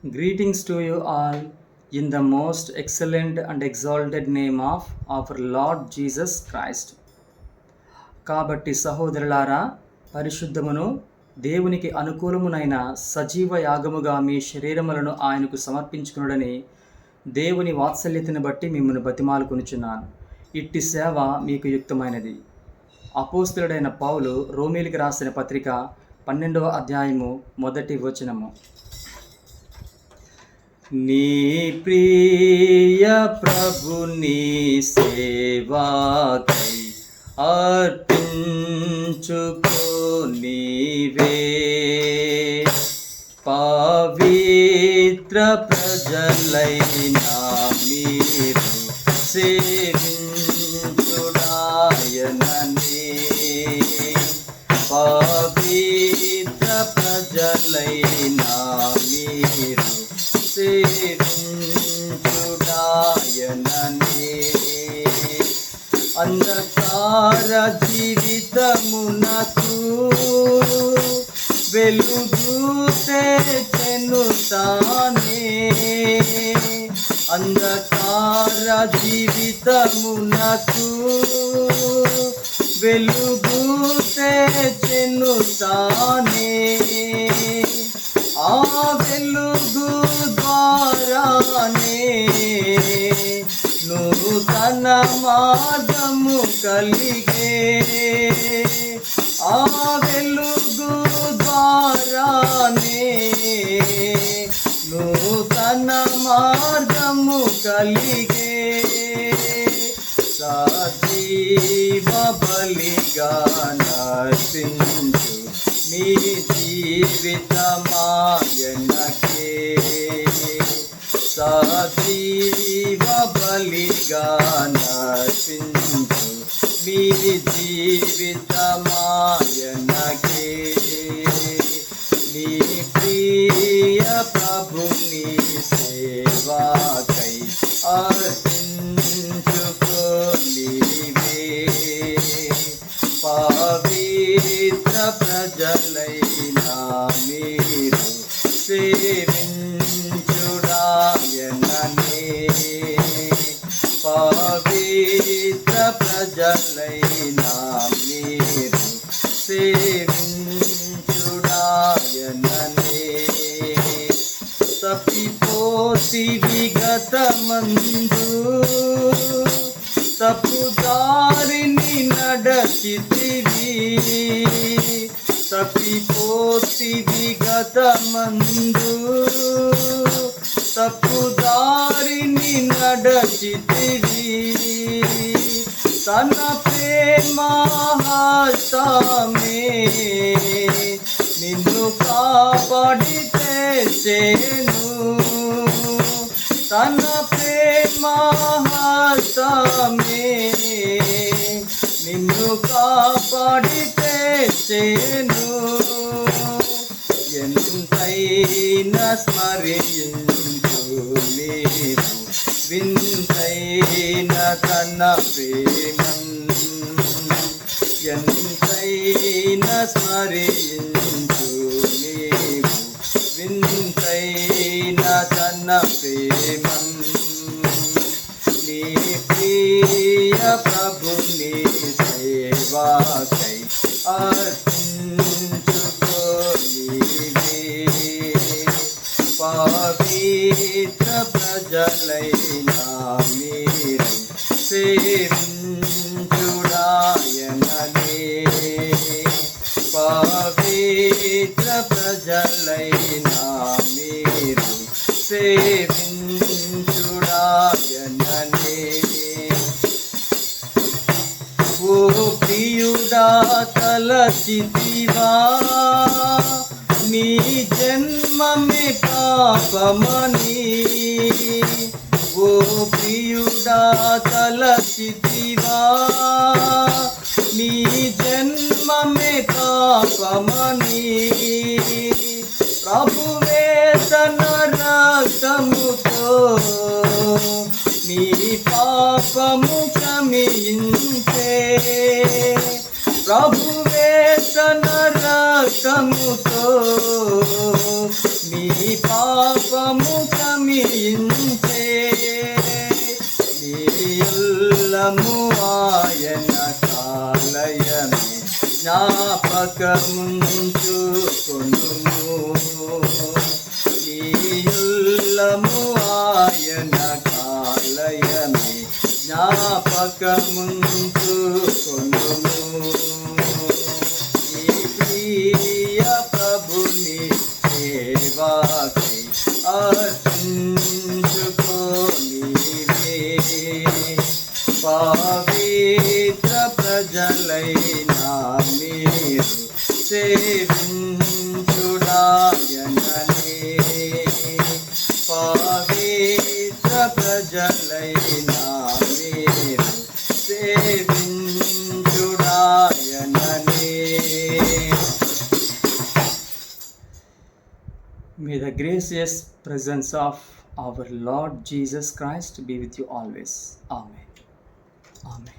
Greetings to you all in the most excellent and exalted name of our Lord Jesus Christ. కాబట్టి సహోదరులారా, పరిశుద్ధమును దేవునికి అనుకూలమునైన సజీవ యాగముగా మీ శరీరములను ఆయనకు సమర్పించుకునుడని దేవుని వాత్సల్యతను బట్టి మిమ్మల్ని బతిమాలుకొనుచున్నాను. ఇట్టి సేవ మీకు యుక్తమైనది. అపోస్తలుడైన పౌలు రోమీలికి రాసిన పత్రిక 12వ అధ్యాయము 1వ వచనము. నీ ప్రియ ప్రభుని సేవాకై అర్పించుకో నీవే పవిత్ర ప్రజలైనా మీరు సేవించుడాయననే పవిత్ర ప్రజలైనా మీరు సేవించుడాయననే అంధకార జీవితమునకు వెలుగు తెచెను తానే అంధకార జీవితమునకు వెలుగు తెచెను తానే ఆ వెలుగు ద్వారానే నూతన మార్గము కలిగే ఆ వెలుగు ద్వారానే నూతన మార్గము కలిగే సజీవ బలిగా నర్పించు నీ జీవితమాయనకే సజీవ బలిగా నర్పించు నీ జీవితమాయనకే నీ ప్రియ ప్రభుని సేవాకై అర్పించుకో నీవే పవిత్ర ప్రజలైనా మీరు సేవించుడాయననే పవిత్ర ప్రజలైనా మీరు సేవించుడాయననే తప్పిపోతి విగతమందు తప్పుదారిని నడచితివి తప్పిపోతి విగతమందు తప్పుదారిని నడచితివి తన ప్రేమ హస్తమే నిన్ను కాపాడి తెచెను తన ప్రేమ హస్తమే నిన్ను కాపాడి తెచెను ఎంతైనా స్మరించు నీవు వింతైన తన ప్రేమం ఎంతైనా స్మరించు నీవు వింతైన తన ప్రేమం నీ ప్రియ ప్రభుని సేవాకై అర్పించుకో నీవే పవిత్ర ప్రజలైనా మీరు సేవించుడాయననే పవిత్ర ప్రజలైనా మీరు సేవించుడాయననే ఓ ప్రియుడా తలచితివా నీ జన్మమే పాపమని ఓ ప్రియుడా తలచితివా నీ జన్మమే పాపమని ప్రభువే తన రక్తముతో నీ పాపము క్షమించే ప్రభువే తన రక్తముతో నీ పాపము జ్ఞాపకముంచుకొనుము. ఈ ఉల్లము ఆయన కాలయమే జ్ఞాపకముంచుకొనుము. ఈ ప్రియ ప్రభుని సేవాకై అర్పించుకోనివే. పవిత్ర ప్రజలైన మీరు సేవించుడాయననే. పవిత్ర ప్రజలైన మీరు సేవించుడాయననే. May the gracious presence of our Lord Jesus Christ be with you always. Amen. Amen.